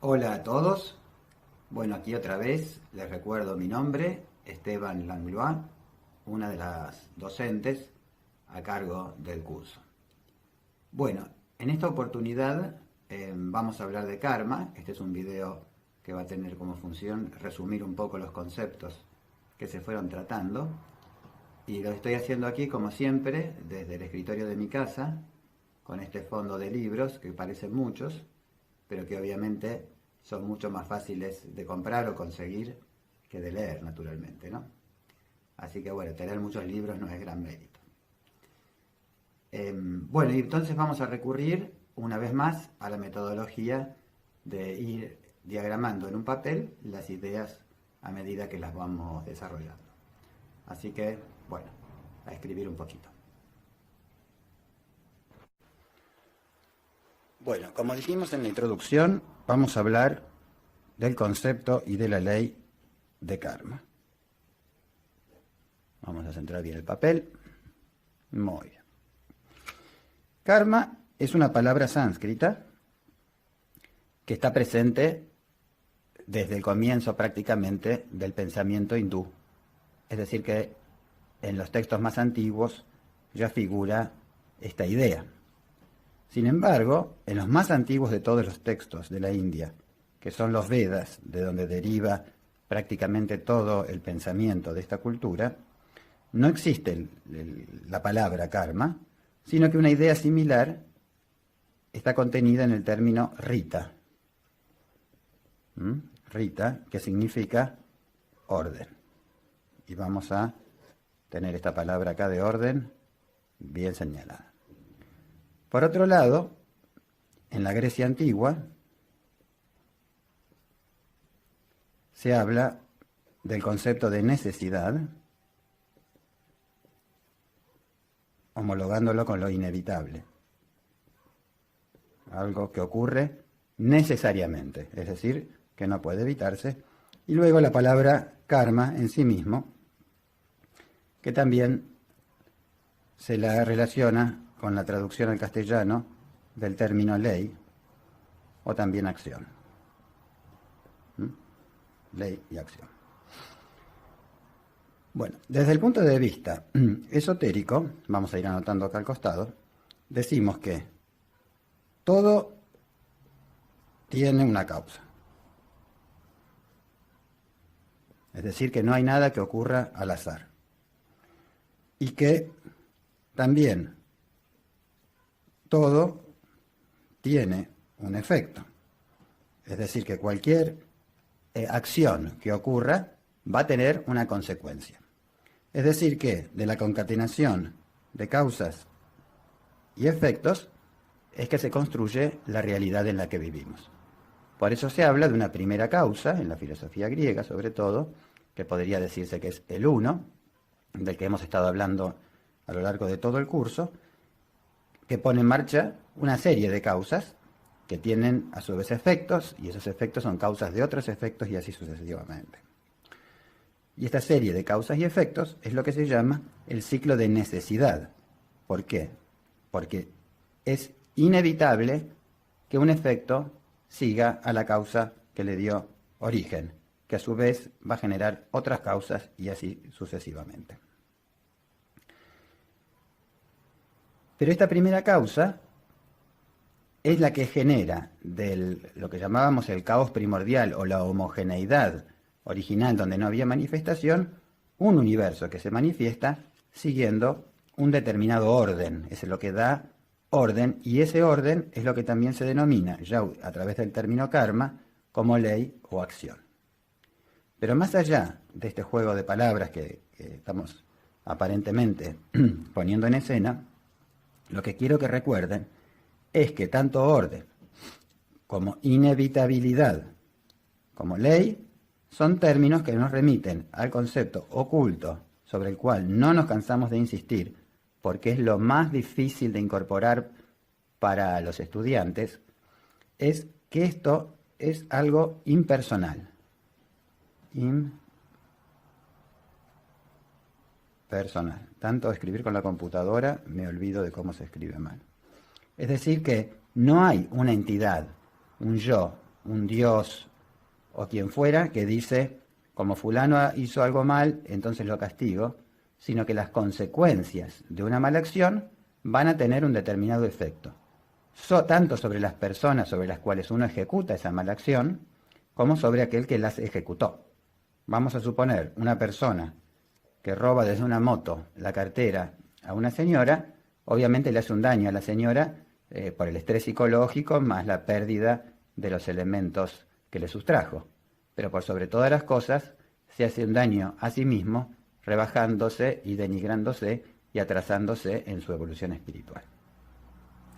Hola a todos. Bueno, aquí otra vez les recuerdo mi nombre, Esteban Langlois, una de las docentes a cargo del curso. Bueno, en esta oportunidad vamos a hablar de karma. Este es un video que va a tener como función resumir un poco los conceptos que se fueron tratando. Y lo estoy haciendo aquí, como siempre, desde el escritorio de mi casa, con este fondo de libros, que parecen muchos, pero que obviamente son mucho más fáciles de comprar o conseguir que de leer, naturalmente, ¿no? Así que bueno, tener muchos libros no es gran mérito. Bueno, y entonces vamos a recurrir una vez más a la metodología de ir diagramando en un papel las ideas a medida que las vamos desarrollando. Así que, bueno, a escribir un poquito. Bueno, como dijimos en la introducción, vamos a hablar del concepto y de la ley de karma. Vamos a centrar bien el papel. Muy bien. Karma es una palabra sánscrita que está presente desde el comienzo prácticamente del pensamiento hindú. Es decir, que en los textos más antiguos ya figura esta idea. Sin embargo, en los más antiguos de todos los textos de la India, que son los Vedas, de donde deriva prácticamente todo el pensamiento de esta cultura, no existe la palabra karma, sino que una idea similar está contenida en el término rita. Rita, que significa orden. Y vamos a tener esta palabra acá de orden bien señalada. Por otro lado, en la Grecia antigua se habla del concepto de necesidad, homologándolo con lo inevitable. Algo que ocurre necesariamente, es decir, que no puede evitarse. Y luego la palabra karma en sí mismo, que también se la relaciona con la traducción al castellano del término ley o también acción. Ley y acción. Bueno, desde el punto de vista esotérico, vamos a ir anotando acá al costado, decimos que todo tiene una causa. Es decir, que no hay nada que ocurra al azar. Y que también todo tiene un efecto. Es decir, que cualquier acción que ocurra va a tener una consecuencia. Es decir, que de la concatenación de causas y efectos es que se construye la realidad en la que vivimos. Por eso se habla de una primera causa, en la filosofía griega sobre todo, que podría decirse que es el uno, del que hemos estado hablando a lo largo de todo el curso, que pone en marcha una serie de causas que tienen a su vez efectos, y esos efectos son causas de otros efectos y así sucesivamente. Y esta serie de causas y efectos es lo que se llama el ciclo de necesidad. ¿Por qué? Porque es inevitable que un efecto siga a la causa que le dio origen, que a su vez va a generar otras causas y así sucesivamente. Pero esta primera causa es la que genera lo que llamábamos el caos primordial o la homogeneidad original donde no había manifestación, un universo que se manifiesta siguiendo un determinado orden. Eso es lo que da orden, y ese orden es lo que también se denomina, ya a través del término karma, como ley o acción. Pero más allá de este juego de palabras que estamos aparentemente poniendo en escena, lo que quiero que recuerden es que tanto orden como inevitabilidad como ley son términos que nos remiten al concepto oculto sobre el cual no nos cansamos de insistir, porque es lo más difícil de incorporar para los estudiantes, es que esto es algo impersonal. Impersonal. Tanto escribir con la computadora me olvido de cómo se escribe mal. Es decir que no hay una entidad, un yo un dios o quien fuera que dice, como fulano hizo algo mal, entonces lo castigo, sino que las consecuencias de una mala acción van a tener un determinado efecto, tanto sobre las personas sobre las cuales uno ejecuta esa mala acción, como sobre aquel que las ejecutó. Vamos a suponer una persona que roba desde una moto la cartera a una señora, obviamente le hace un daño a la señora por el estrés psicológico más la pérdida de los elementos que le sustrajo. Pero por sobre todas las cosas, se hace un daño a sí mismo, rebajándose y denigrándose y atrasándose en su evolución espiritual.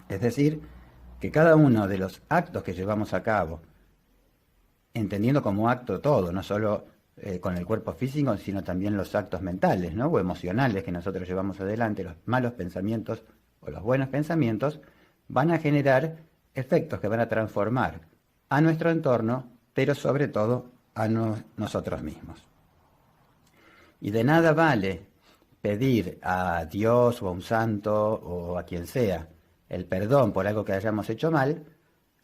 Es decir, que cada uno de los actos que llevamos a cabo, entendiendo como acto todo, no solo con el cuerpo físico, sino también los actos mentales, ¿no?, o emocionales que nosotros llevamos adelante, los malos pensamientos o los buenos pensamientos, van a generar efectos que van a transformar a nuestro entorno, pero sobre todo a nosotros mismos. Y de nada vale pedir a Dios o a un santo o a quien sea el perdón por algo que hayamos hecho mal,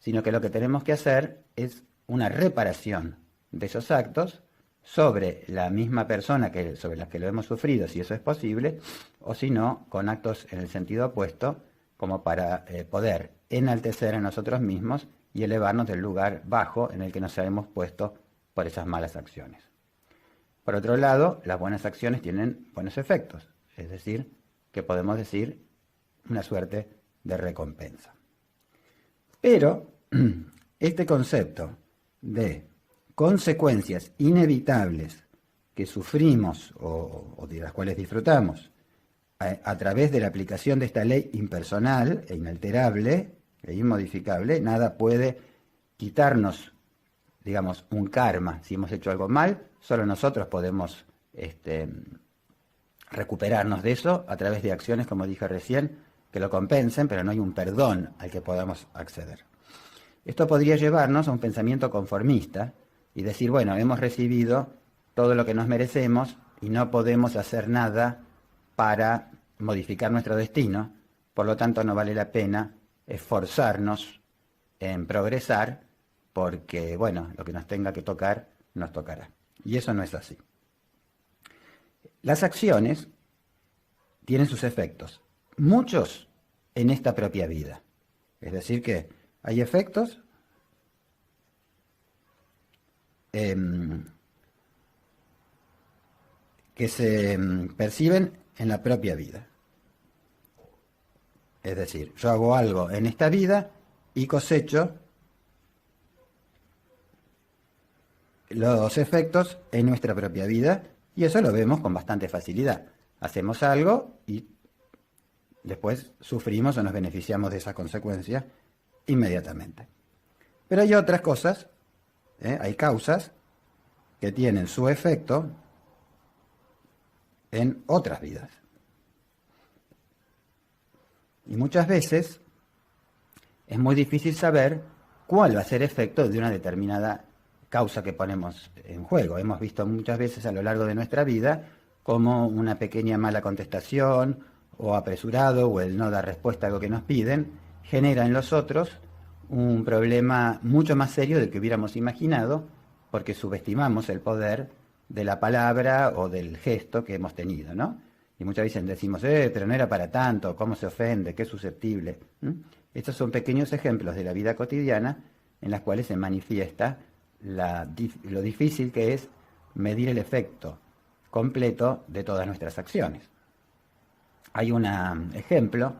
sino que lo que tenemos que hacer es una reparación de esos actos sobre la misma persona sobre la que lo hemos sufrido, si eso es posible, o si no, con actos en el sentido opuesto, como para poder enaltecer a nosotros mismos y elevarnos del lugar bajo en el que nos hemos puesto por esas malas acciones. Por otro lado, las buenas acciones tienen buenos efectos, es decir, que podemos decir una suerte de recompensa. Pero este concepto de consecuencias inevitables que sufrimos o de las cuales disfrutamos a través de la aplicación de esta ley impersonal e inalterable e inmodificable, nada puede quitarnos, digamos, un karma. Si hemos hecho algo mal, solo nosotros podemos recuperarnos de eso a través de acciones, como dije recién, que lo compensen, pero no hay un perdón al que podamos acceder. Esto podría llevarnos a un pensamiento conformista y decir, bueno, hemos recibido todo lo que nos merecemos y no podemos hacer nada para modificar nuestro destino, por lo tanto no vale la pena esforzarnos en progresar porque, bueno, lo que nos tenga que tocar, nos tocará. Y eso no es así. Las acciones tienen sus efectos, muchos en esta propia vida. Es decir que hay efectos que se perciben en la propia vida. Es decir, yo hago algo en esta vida y cosecho los efectos en nuestra propia vida, y eso lo vemos con bastante facilidad. Hacemos algo y después sufrimos o nos beneficiamos de esa consecuencia inmediatamente. Pero hay otras cosas, hay causas que tienen su efecto en otras vidas. Y muchas veces es muy difícil saber cuál va a ser el efecto de una determinada causa que ponemos en juego. Hemos visto muchas veces a lo largo de nuestra vida cómo una pequeña mala contestación o apresurado o el no dar respuesta a lo que nos piden genera en los otros un problema mucho más serio del que hubiéramos imaginado, porque subestimamos el poder de la palabra o del gesto que hemos tenido, ¿no? Y muchas veces decimos, pero no era para tanto, cómo se ofende, qué susceptible. Estos son pequeños ejemplos de la vida cotidiana en las cuales se manifiesta lo difícil que es medir el efecto completo de todas nuestras acciones. Hay un ejemplo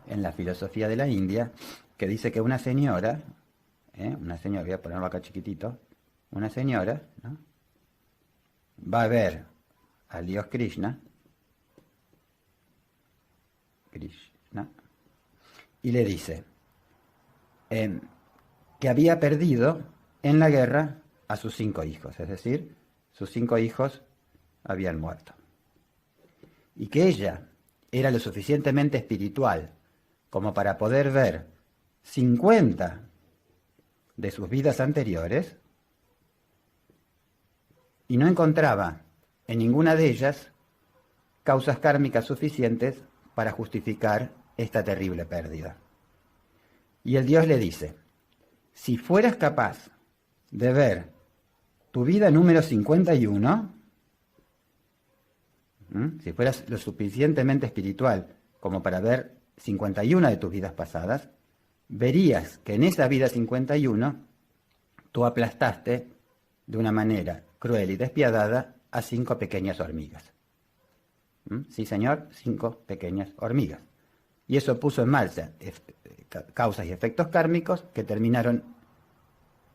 en la filosofía de la India que dice que una señora, voy a ponerlo acá chiquitito, una señora, ¿no?, va a ver al dios Krishna, y le dice que había perdido en la guerra a sus 5 hijos, es decir, sus 5 hijos habían muerto. Y que ella era lo suficientemente espiritual como para poder ver 50 de sus vidas anteriores y no encontraba en ninguna de ellas causas kármicas suficientes para justificar esta terrible pérdida. Y el Dios le dice, si fueras capaz de ver tu vida número 51, si fueras lo suficientemente espiritual como para ver 51 de tus vidas pasadas, verías que en esa vida 51 tú aplastaste de una manera cruel y despiadada a 5 pequeñas hormigas. Sí, señor, 5 pequeñas hormigas. Y eso puso en marcha causas y efectos kármicos que terminaron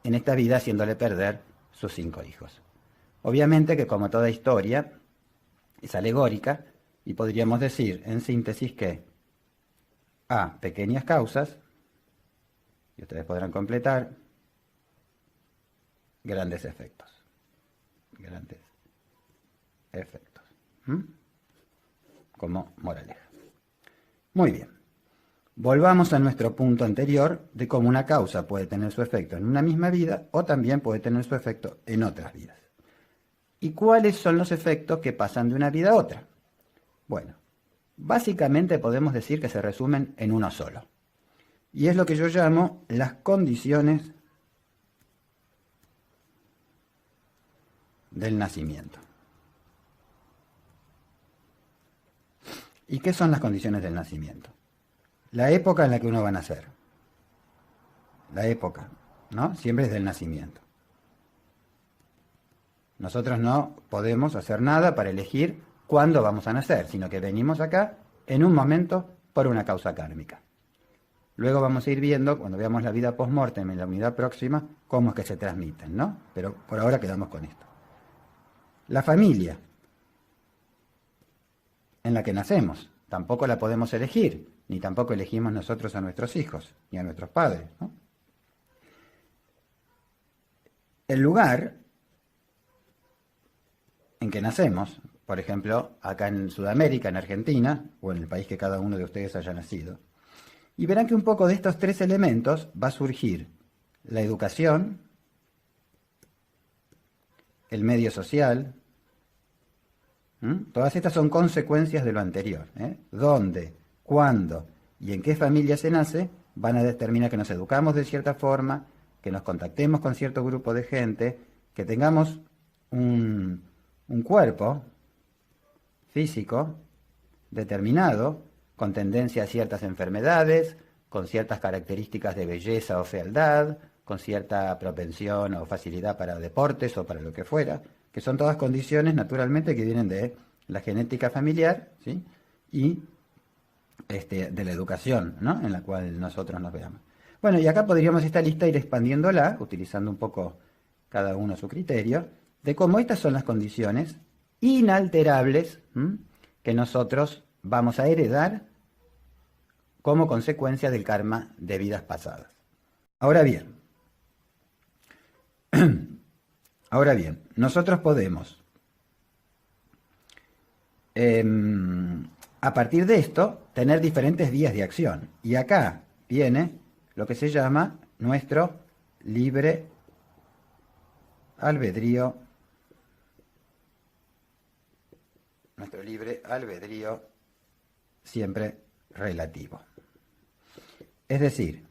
en esta vida haciéndole perder sus 5 hijos. Obviamente que, como toda historia, es alegórica y podríamos decir en síntesis que a pequeñas causas, y ustedes podrán completar, grandes efectos. Grandes efectos. Como moraleja. Muy bien. Volvamos a nuestro punto anterior de cómo una causa puede tener su efecto en una misma vida o también puede tener su efecto en otras vidas. ¿Y cuáles son los efectos que pasan de una vida a otra? Bueno, básicamente podemos decir que se resumen en uno solo. Y es lo que yo llamo las condiciones del nacimiento. ¿Y qué son las condiciones del nacimiento? La época en la que uno va a nacer. La época, ¿no? Siempre es del nacimiento. Nosotros no podemos hacer nada para elegir cuándo vamos a nacer, sino que venimos acá en un momento por una causa kármica. Luego vamos a ir viendo, cuando veamos la vida post-mortem en la unidad próxima, cómo es que se transmiten, ¿no? Pero por ahora quedamos con esto. La familia en la que nacemos, tampoco la podemos elegir, ni tampoco elegimos nosotros a nuestros hijos, ni a nuestros padres, ¿no? El lugar en que nacemos, por ejemplo, acá en Sudamérica, en Argentina, o en el país que cada uno de ustedes haya nacido, y verán que un poco de estos 3 elementos va a surgir la educación, el medio social. Todas estas son consecuencias de lo anterior. Dónde, cuándo y en qué familia se nace van a determinar que nos educamos de cierta forma, que nos contactemos con cierto grupo de gente, que tengamos un cuerpo físico determinado, con tendencia a ciertas enfermedades, con ciertas características de belleza o fealdad, con cierta propensión o facilidad para deportes o para lo que fuera, que son todas condiciones naturalmente que vienen de la genética familiar, ¿sí? Y de la educación, ¿no? En la cual nosotros nos veamos. Bueno, y acá podríamos esta lista ir expandiéndola, utilizando un poco cada uno su criterio, de cómo estas son las condiciones inalterables que nosotros vamos a heredar como consecuencia del karma de vidas pasadas. Ahora bien, nosotros podemos, a partir de esto, tener diferentes vías de acción. Y acá viene lo que se llama nuestro libre albedrío. Nuestro libre albedrío siempre relativo. Es decir,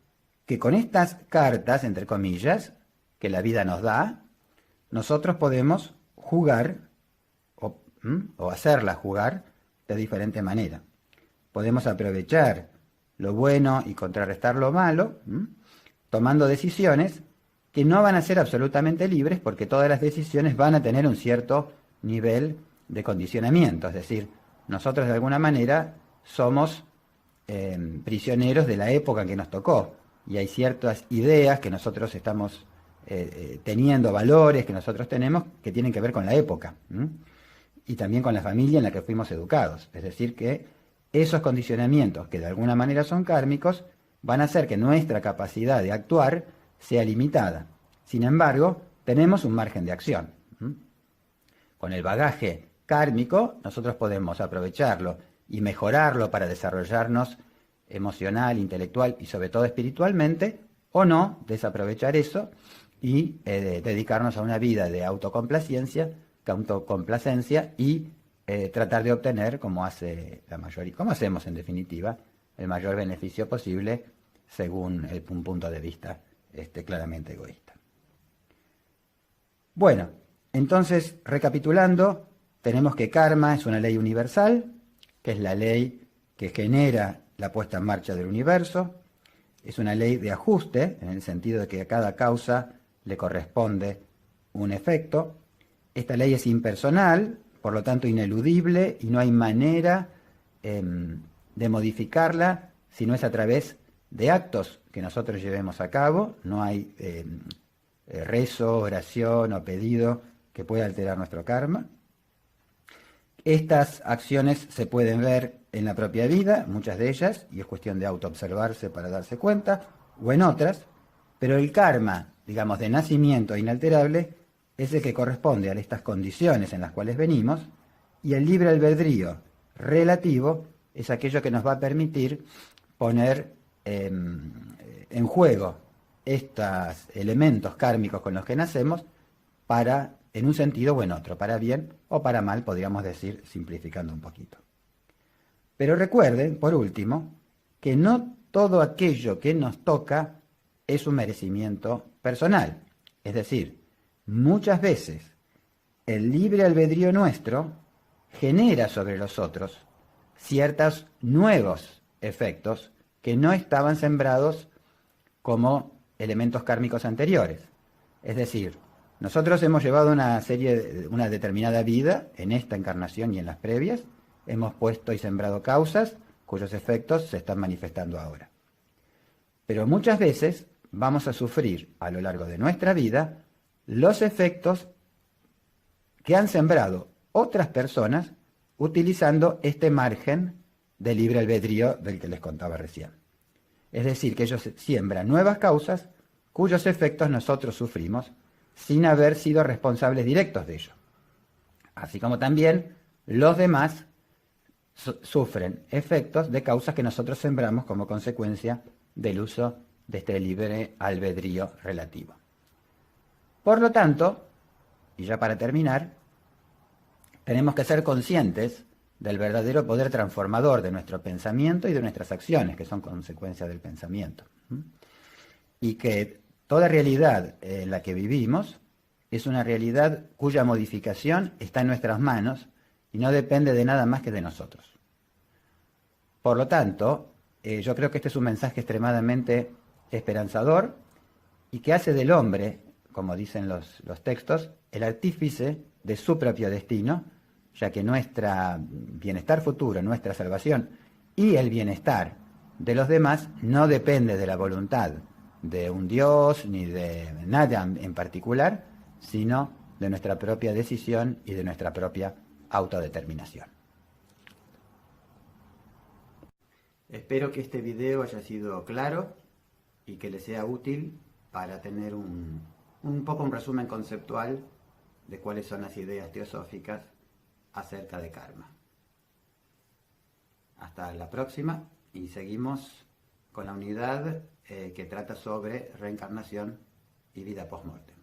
que con estas cartas, entre comillas, que la vida nos da, nosotros podemos jugar o hacerla jugar de diferente manera. Podemos aprovechar lo bueno y contrarrestar lo malo, tomando decisiones que no van a ser absolutamente libres porque todas las decisiones van a tener un cierto nivel de condicionamiento. Es decir, nosotros de alguna manera somos prisioneros de la época en que nos tocó y hay ciertas ideas que nosotros estamos teniendo, valores que nosotros tenemos que tienen que ver con la época y también con la familia en la que fuimos educados. Es decir, que esos condicionamientos que de alguna manera son kármicos van a hacer que nuestra capacidad de actuar sea limitada. Sin embargo, tenemos un margen de acción. Con el bagaje kármico nosotros podemos aprovecharlo y mejorarlo para desarrollarnos emocional, intelectual y sobre todo espiritualmente, o no, desaprovechar eso y dedicarnos a una vida de autocomplacencia y tratar de obtener, como hace la mayoría, como hacemos en definitiva, el mayor beneficio posible según un punto de vista claramente egoísta. Bueno, entonces, recapitulando, tenemos que karma es una ley universal, que es la ley que genera la puesta en marcha del universo. Es una ley de ajuste, en el sentido de que a cada causa le corresponde un efecto. Esta ley es impersonal, por lo tanto ineludible, y no hay manera de modificarla si no es a través de actos que nosotros llevemos a cabo. No hay rezo, oración o pedido que pueda alterar nuestro karma. Estas acciones se pueden ver en la propia vida, muchas de ellas, y es cuestión de autoobservarse para darse cuenta, o en otras, pero el karma, digamos, de nacimiento inalterable, es el que corresponde a estas condiciones en las cuales venimos, y el libre albedrío relativo es aquello que nos va a permitir poner en juego estos elementos kármicos con los que nacemos para, en un sentido o en otro, para bien o para mal, podríamos decir, simplificando un poquito. Pero recuerden, por último, que no todo aquello que nos toca es un merecimiento personal. Es decir, muchas veces el libre albedrío nuestro genera sobre los otros ciertos nuevos efectos que no estaban sembrados como elementos kármicos anteriores. Es decir, nosotros hemos llevado una determinada vida en esta encarnación y en las previas, hemos puesto y sembrado causas cuyos efectos se están manifestando ahora. Pero muchas veces vamos a sufrir a lo largo de nuestra vida los efectos que han sembrado otras personas utilizando este margen de libre albedrío del que les contaba recién. Es decir, que ellos siembran nuevas causas cuyos efectos nosotros sufrimos sin haber sido responsables directos de ello. Así como también los demás sufren efectos de causas que nosotros sembramos como consecuencia del uso de este libre albedrío relativo. Por lo tanto, y ya para terminar, tenemos que ser conscientes del verdadero poder transformador de nuestro pensamiento y de nuestras acciones, que son consecuencia del pensamiento. Y que toda realidad en la que vivimos es una realidad cuya modificación está en nuestras manos y no depende de nada más que de nosotros. Por lo tanto, yo creo que este es un mensaje extremadamente esperanzador y que hace del hombre, como dicen los textos, el artífice de su propio destino, ya que nuestro bienestar futuro, nuestra salvación y el bienestar de los demás no depende de la voluntad de un Dios ni de nada en particular, sino de nuestra propia decisión y de nuestra propia autodeterminación. Espero que este video haya sido claro y que les sea útil para tener un poco un resumen conceptual de cuáles son las ideas teosóficas acerca de karma. Hasta la próxima y seguimos con la unidad que trata sobre reencarnación y vida post-mortem.